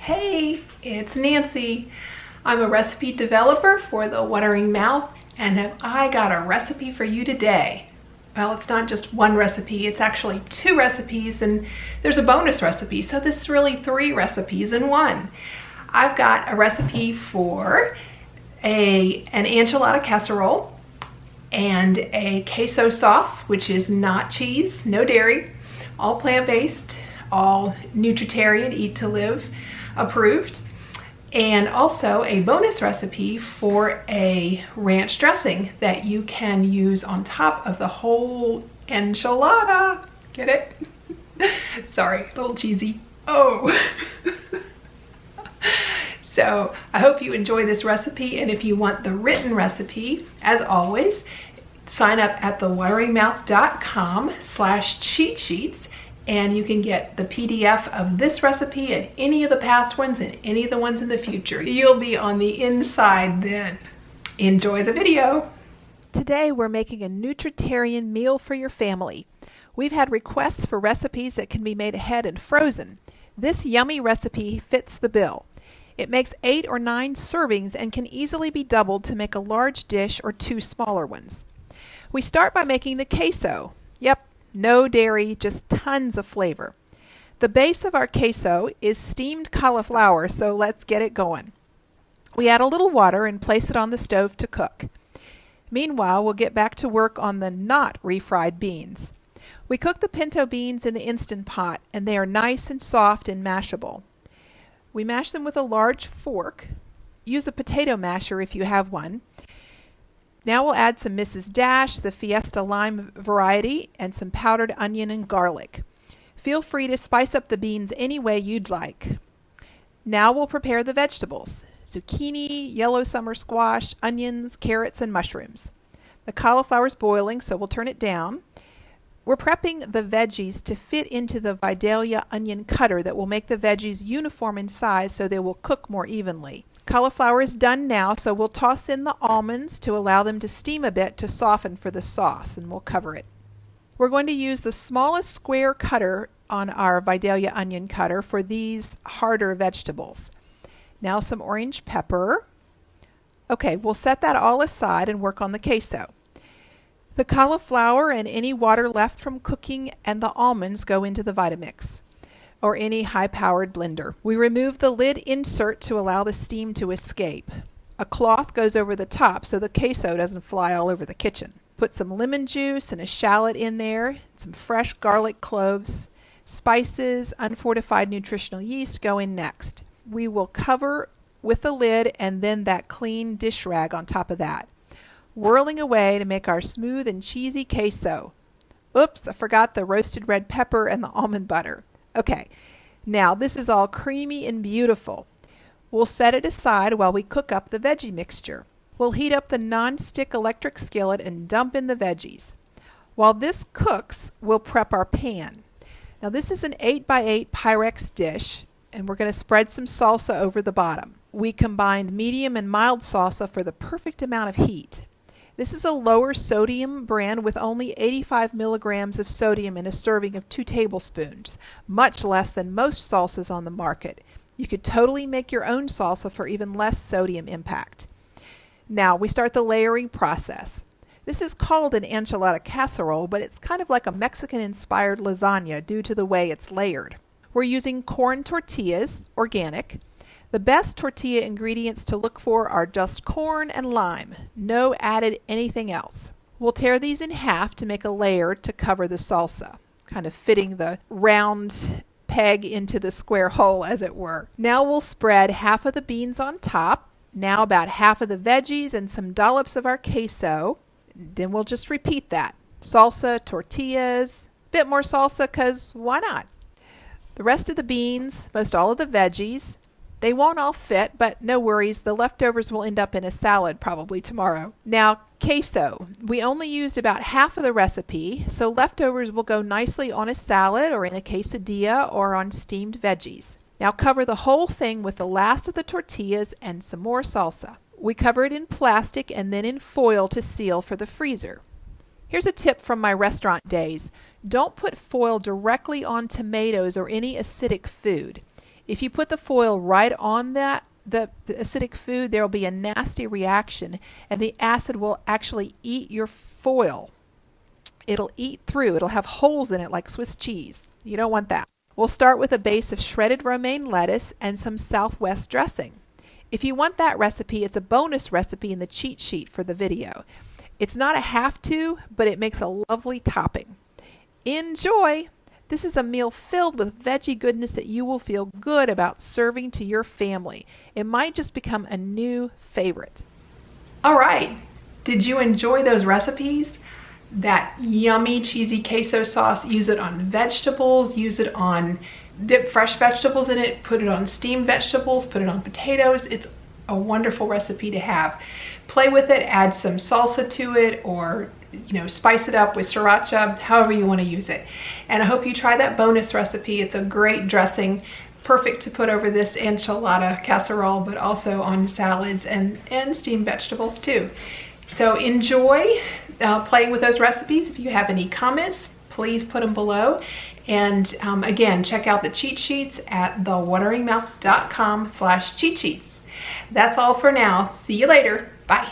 Hey, it's Nancy. I'm a recipe developer for the Watering Mouth, and have I got a recipe for you today. Well, it's not just one recipe, it's actually two recipes, and there's a bonus recipe, so this is really three recipes in one. I've got a recipe for an enchilada casserole and a queso sauce, which is not cheese, no dairy, all plant-based, all Nutritarian, Eat to Live approved, and also a bonus recipe for a ranch dressing that you can use on top of the whole enchilada. Get it? Sorry, a little cheesy. Oh. So I hope you enjoy this recipe, and if you want the written recipe, as always, sign up at thewateringmouth.com/cheat sheets, and you can get the PDF of this recipe and any of the past ones and any of the ones in the future. You'll be on the inside then. Enjoy the video. Today we're making a Nutritarian meal for your family. We've had requests for recipes that can be made ahead and frozen. This yummy recipe fits the bill. It makes 8 or 9 servings and can easily be doubled to make a large dish or 2 smaller ones. We start by making the queso. Yep, no dairy, just tons of flavor. The base of our queso is steamed cauliflower, so let's get it going. We add a little water and place it on the stove to cook. Meanwhile, we'll get back to work on the not refried beans. We cook the pinto beans in the Instant Pot, and they are nice and soft and mashable. We mash them with a large fork. Use a potato masher if you have one. Now we'll add some Mrs. Dash, the Fiesta Lime variety, and some powdered onion and garlic. Feel free to spice up the beans any way you'd like. Now we'll prepare the vegetables: zucchini, yellow summer squash, onions, carrots, and mushrooms. The cauliflower's boiling, so we'll turn it down. We're prepping the veggies to fit into the Vidalia onion cutter that will make the veggies uniform in size so they will cook more evenly. Cauliflower is done now, so we'll toss in the almonds to allow them to steam a bit to soften for the sauce, and we'll cover it. We're going to use the smallest square cutter on our Vidalia onion cutter for these harder vegetables. Now some orange pepper. Okay, we'll set that all aside and work on the queso. The cauliflower and any water left from cooking and the almonds go into the Vitamix or any high-powered blender. We remove the lid insert to allow the steam to escape. A cloth goes over the top so the queso doesn't fly all over the kitchen. Put some lemon juice and a shallot in there, some fresh garlic cloves, spices, unfortified nutritional yeast go in next. We will cover with the lid and then that clean dish rag on top of that, whirling away to make our smooth and cheesy queso. Oops, I forgot the roasted red pepper and the almond butter. Okay, now this is all creamy and beautiful. We'll set it aside while we cook up the veggie mixture. We'll heat up the non-stick electric skillet and dump in the veggies. While this cooks, we'll prep our pan. Now this is an 8x8 Pyrex dish, and we're going to spread some salsa over the bottom. We combined medium and mild salsa for the perfect amount of heat. This is a lower sodium brand with only 85 milligrams of sodium in a serving of 2 tablespoons, much less than most salsas on the market. You could totally make your own salsa for even less sodium impact. Now we start the layering process. This is called an enchilada casserole, but it's kind of like a Mexican-inspired lasagna due to the way it's layered. We're using corn tortillas, organic. The best tortilla ingredients to look for are just corn and lime, no added anything else. We'll tear these in half to make a layer to cover the salsa, kind of fitting the round peg into the square hole, as it were. Now we'll spread half of the beans on top, now about half of the veggies and some dollops of our queso. Then we'll just repeat that. Salsa, tortillas, bit more salsa, because why not? The rest of the beans, most all of the veggies. They won't all fit, but no worries, the leftovers will end up in a salad probably tomorrow. Now, queso. We only used about half of the recipe, so leftovers will go nicely on a salad or in a quesadilla or on steamed veggies. Now cover the whole thing with the last of the tortillas and some more salsa. We cover it in plastic and then in foil to seal for the freezer. Here's a tip from my restaurant days. Don't put foil directly on tomatoes or any acidic food. If you put the foil right on the acidic food, there will be a nasty reaction, and the acid will actually eat your foil. It'll eat through. It'll have holes in it like Swiss cheese. You don't want that. We'll start with a base of shredded romaine lettuce and some Southwest dressing. If you want that recipe, it's a bonus recipe in the cheat sheet for the video. It's not a have to, but it makes a lovely topping. Enjoy! This is a meal filled with veggie goodness that you will feel good about serving to your family. It might just become a new favorite. All right, did you enjoy those recipes? That yummy cheesy queso sauce, use it on vegetables, dip fresh vegetables in it, put it on steamed vegetables, put it on potatoes. It's a wonderful recipe to have. Play with it, add some salsa to it, or spice it up with sriracha, however you want to use it. And I hope you try that bonus recipe. It's a great dressing, perfect to put over this enchilada casserole, but also on salads and steamed vegetables too. So enjoy playing with those recipes. If you have any comments, please put them below. And again, check out the cheat sheets at thewateringmouth.com/cheat sheets. That's all for now. See you later. Bye.